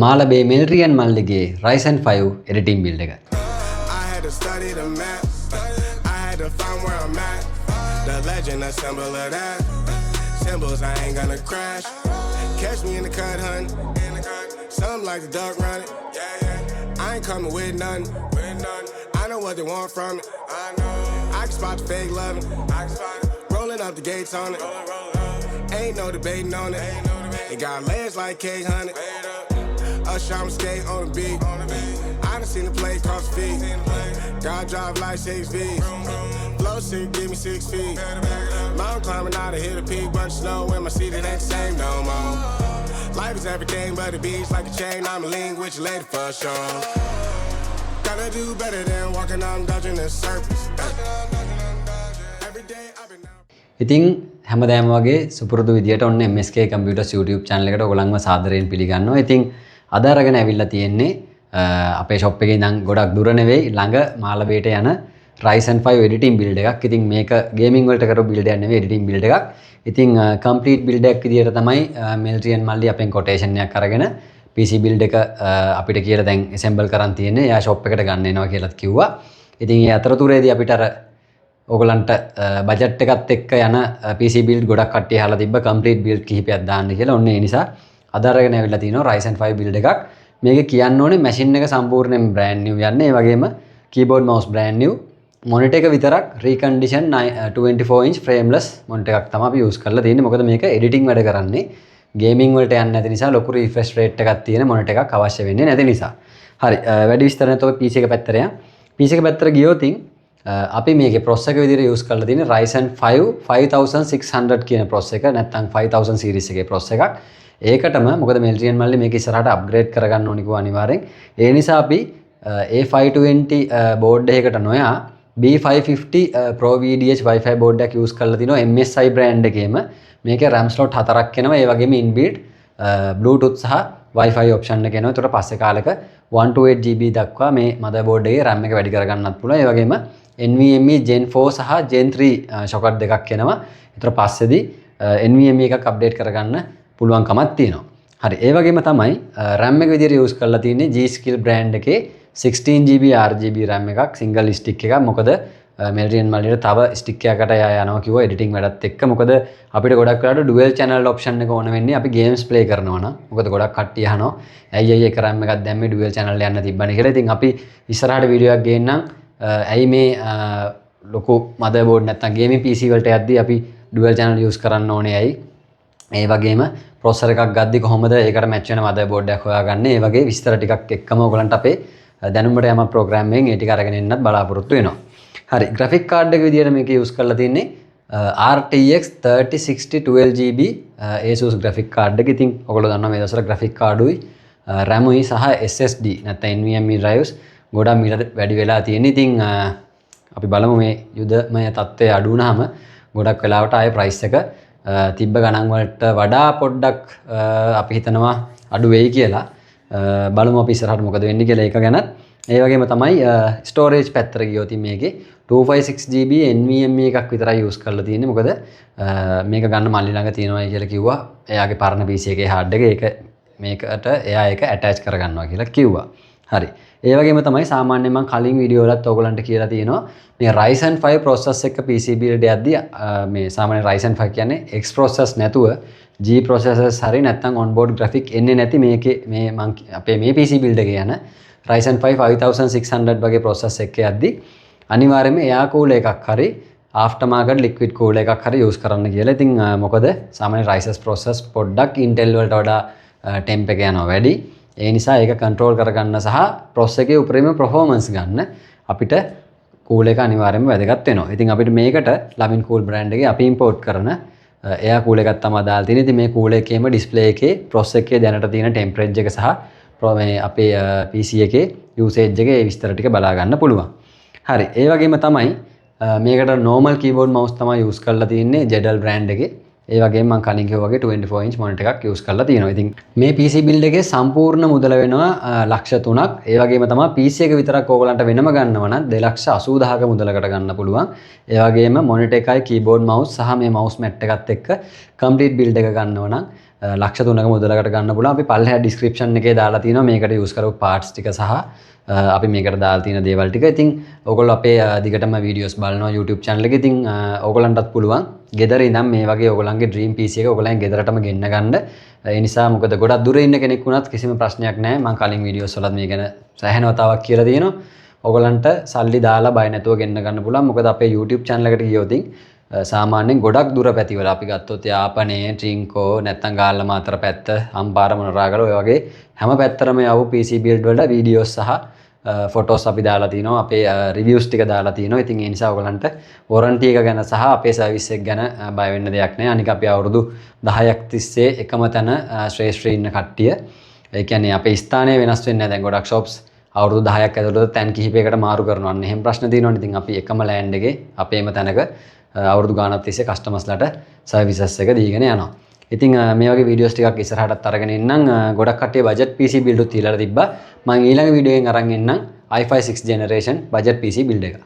Malabe මිල්රියන් මල්ලිගේ Ryzen 5 editing build එක. I had to study the map. I had to find where I'm at. The legend, a symbol of that. Symbols, I ain't gonna crash. Catch me in the cut, hun. Something like the duck running. I ain't coming with nothing. I know what they want from it. I can spot the fake loving. Rolling up the gates on it. Ain't no debating on it. It got legs like cake, honey. Usher, I'm skate on the beat. I done seen the play cross the feet. God drive like 6 feet. Flow sick, give me 6 feet. Mountain climbing out to hit a peak, bunch of snow in my seat, it ain't the same no more. Life is everything but the beach, like a chain. I'm a link with you later for sure. Gotta do better than walking on dodging the surface. Every day I've been out. ඉතින් හැමදාම වගේ සුපුරුදු විදියට ඔන්න MSK Computers YouTube channel එකට ඔයගොල්ලන්ව සාදරයෙන් පිළිගන්නවා. ඉතින් අද අරගෙන ඇවිල්ලා තියෙන්නේ අපේ shop එකේ ඉඳන් ගොඩක් දුර නෙවෙයි ළඟ මාලබේට යන Ryzen 5 editing build එකක්. ඉතින් මේක gaming වලට කරපු build එකක් නෙවෙයි editing build එකක්. ඉතින් complete build එකක් විදියට තමයි මිල්ට්‍රියන් මල්ලි අපෙන් quotation එකක් අරගෙන PC build එක අපිට කියලා දැන් assemble කරන් තියෙන්නේ. එයා shop එකට ගන්න එනවා කියලාත් කිව්වා. ඉතින් ඒ අතරතුරේදී අපිට අර ඔයගලන්ට බජට් එකත් එක්ක යන PC build ගොඩක් කට්ටිය අහලා තිබ්බ complete build කිහිපයක් දාන්න කියලා. ඔන්න ඒ නිසා අද අරගෙන ඇවිල්ලා තිනවා Ryzen 5 build එකක්. මේක කියන්න ඕනේ machine එක සම්පූර්ණයෙන් brand new යන්නේ. ඒ වගේම keyboard mouse brand new. monitor එක විතරක් recondition 24 inch frameless monitor එකක් තමයි අපි use කරලා තියෙන්නේ. මොකද මේක editing වැඩ කරන්නේ gaming වලට යන්නේ නැති නිසා ලොකු refresh rate එකක් තියෙන monitor එකක් අවශ්‍ය වෙන්නේ නැති නිසා. හරි වැඩි විස්තර නැතොත් PC එක පැත්තට යන්න. PC එක පැත්තට ගියොත් අපි මේකේ processor එක විදිහට use කරලා තියෙන්නේ Ryzen 5 5600 කියන processor එක නැත්නම් 5000 series එකේ processor එකක්. ඒකටම මොකද මිල්ට්‍රියන් මල්ලි මේක ඉස්සරහට අප්ග්‍රේඩ් කරගන්න ඕනි කිව්වා අනිවාර්යෙන්. ඒ නිසා අපි A520 board එකකට නොයා B550 Pro VDH Wi-Fi board එකක් use කරලා තිනවා MSI brand එකේම. මේකේ RAM slot 4ක් එනවා. ඒ වගේම inbuilt Bluetooth සහ Wi-Fi option එක එනවා. ඒතර පස්සේ කාලෙක 128 GB දක්වා මේ motherboard එකේ RAM එක වැඩි කරගන්නත් පුළුවන්. ඒ වගේම NVMe Gen 4 සහ Gen 3 socket දෙකක් එනවා. ඒතර පස්සේදී NVMe එකක් අප්ඩේට් කරගන්න පුළුවන්කමක් තියෙනවා. හරි ඒ වගේම තමයි RAM එක විදිහට use කරලා තියෙන්නේ G-Skill brand එකේ 16GB RGB RAM එකක් single stick එකක්. මොකද මිල්ට්‍රියන් මල්ලිට තව stick එකකට යනවා කිව්වා editing වැඩත් එක්ක. මොකද අපිට ගොඩක් වෙලාවට dual channel option එක ඕන වෙන්නේ අපි games play කරනවා නම්. මොකද ගොඩක් කට්ටිය අහනවා ඇයි එක RAM එකක් දැම්මේ dual channel යන්න තිබ්බනේ කියලා. ඉතින් අපි ඉස්සරහට වීඩියෝ එකක් ගේන්නම් ඇයි මේ ලොකු motherboard නැත්නම් gaming PC වලට යද්දී අපි dual channel use කරන්න ඕනේ ඇයි? ඒ වගේම processor එකක් ගද්දි කොහොමද ඒකට match වෙන motherboard එකක් හොයාගන්නේ? ඒ වගේ විස්තර ටිකක් එක්කම ඔයගලන්ට අපේ දැනුමට යම program එකෙන් ඒ ටික අරගෙන එන්නත් බලාපොරොත්තු වෙනවා. හරි graphic card එක විදියට මේක use කරලා තින්නේ RTX 3060 12GB ASUS graphic card එක. ඉතින් ඔයගොල්ලෝ දන්නවා මේ දවස්වල graphic card උයි RAM උයි සහ SSD නැත්නම් NVMe drives ගොඩක් මිල වැඩි වෙලා තියෙන. ඉතින් අපි බලමු මේ යුදමය තත්ත්වය අඩු වුණාම ගොඩක් වෙලාවට ආයේ price එක තිබ්බ ගණන් වලට වඩා පොඩ්ඩක් අපි හිතනවා අඩු වෙයි කියලා. බලමු අපි ඉස්සරහට මොකද වෙන්නේ කියලා ඒක ගැන. ඒ වගේම තමයි storage පැත්තට ගියොත් මේකේ 256GB NVMe එකක් විතරයි use කරලා තියෙන්නේ. මොකද මේක ගන්න මල්ලි ළඟ තියෙනවා කියලා කිව්වා. එයාගේ පරණ PC එකේ hard එක ඒක මේකට එයා ඒක attach කරගන්නවා කියලා කිව්වා. හරි. ඒ වගේම තමයි සාමාන්‍යයෙන් මම කලින් වීඩියෝ වලත් ඔයගලන්ට කියලා තියෙනවා මේ Ryzen 5 processor එක PC build එකක්දී මේ සාමාන්‍ය Ryzen 5 කියන්නේ X processors නැතුව G processors හරි නැත්නම් onboard graphic එන්නේ නැති මේකේ මේ මම අපේ මේ PC build එකේ යන Ryzen 5 5600 වගේ processor එකක් යද්දී අනිවාර්යයෙන්ම air cool එකක් හරි aftermarket liquid cool එකක් හරි use කරන්න කියලා. ඉතින් මොකද සාමාන්‍ය Ryzen processors පොඩ්ඩක් Intel වලට වඩා temp එක යනවා වැඩි. ඒ නිසා ඒක control කරගන්න සහ processor එකේ උපරිම performance ගන්න අපිට cool එක අනිවාර්යයෙන්ම වැදගත් වෙනවා. ඉතින් අපිට මේකට Lavin Cool brand එකේ අපි import කරන air cool එකක් තමයි දාලා තියෙන්නේ. ඉතින් මේ cool එකේම display එකේ processor එකේ දැනට තියෙන temperature එක සහ මේ අපේ PC එකේ usage එකේ ඒ විස්තර ටික බලා ගන්න පුළුවන්. හරි. ඒ වගේම තමයි මේකට normal keyboard mouse තමයි use කරලා තියෙන්නේ JEDEL brand එකේ. ඒ වගේම මම කලින් කිව්වා වගේ 24 inch monitor එකක් use කරලා තියෙනවා. ඉතින් මේ PC build එකේ සම්පූර්ණ මුදල වෙනවා ලක්ෂ 3ක්. ඒ වගේම තමයි PC එක විතරක් ඕගලන්ට වෙනම ගන්නව නම් 2,80,000ක මුදලකට ගන්න පුළුවන්. ඒ වගේම monitor එකයි keyboard mouse සහ මේ mouse mat එකත් එක්ක complete build එක ගන්නව නම් ලක්ෂ 3ක මුදලකට ගන්න පුළුවන්. අපි පල්ලෙහා ඩිස්ක්‍රිප්ෂන් එකේ දාලා තියෙනවා මේකට යූස් කරපු පාර්ට්ස් ටික සහ අපි මේකට දාලා තියෙන දේවල් ටික. ඉතින් ඕගොල්ලෝ අපේ දිගටම වීඩියෝස් බලනවා YouTube channel එකේ. ඉතින් ඕගොල්ලන්ටත් පුළුවන් ගෙදර ඉඳන් මේ වගේ ඕගොල්ලන්ගේ dream PC එක ඕගොල්ලන් ගෙදරටම ගෙන්න ගන්න. ඒ නිසා මොකද ගොඩක් දුර ඉන්න කෙනෙක් වුණත් කිසිම ප්‍රශ්නයක් නැහැ. මම කලින් වීඩියෝස් වලත් මේ ගැන සෑහෙන වතාවක් කියලා තියෙනවා. ඕගොල්ලන්ට සල්ලි දාලා බය නැතුව ගෙන්න ගන්න පුළුවන්. මොකද අපේ YouTube channel එකට ගියොත් සාමාන්‍යයෙන් ගොඩක් දුර පැතිවල අපි ගත්තොත් යාපනයේ ට්‍රින්කෝ නැත්නම් ගාල්ල මාතර පැත්ත අම්පාර මොනරාගල ඔය වගේ හැම පැත්තරම යව PC build වලට වීඩියෝස් සහ ෆොටෝස් අපි දාලා තිනවා. අපේ රිවිව්ස් ටික දාලා තිනවා. ඉතින් ඒ නිසා ඔයගලන්ට වොරන්ටි එක ගැන සහ අපේ සර්විස් එක ගැන බය වෙන්න දෙයක් නැහැ. අනික අපි අවුරුදු 10ක් තිස්සේ එකම තැන ශ්‍රේෂ්ඨ ඉන්න කට්ටිය. ඒ කියන්නේ අපේ ස්ථානය වෙනස් වෙන්නේ නැහැ. දැන් ගොඩක් shops අවුරුදු 10ක් ඇතුළත තැන් කිහිපයකට මාරු කරනවා. අන්න එහෙම ප්‍රශ්න තියෙනවනේ. ඉතින් අපි එකම ලෑන්ඩ් එකේ අපේම තැනක අවුරුදු ගානක් තිස්සේ කස්ටමර්ස්ලාට සර්විසස් එක දීගෙන යනවා. ඉතින් මේ වගේ වීඩියෝස් ටිකක් ඉස්සරහටත් අරගෙන ඉන්නම්. ගොඩක් කට්ටිය බජට් PC build උත් තියලා තිබ්බා. මම ඊළඟ වීඩියෝ එකෙන් අරන් එන්නම් i5 6th generation budget PC build එක.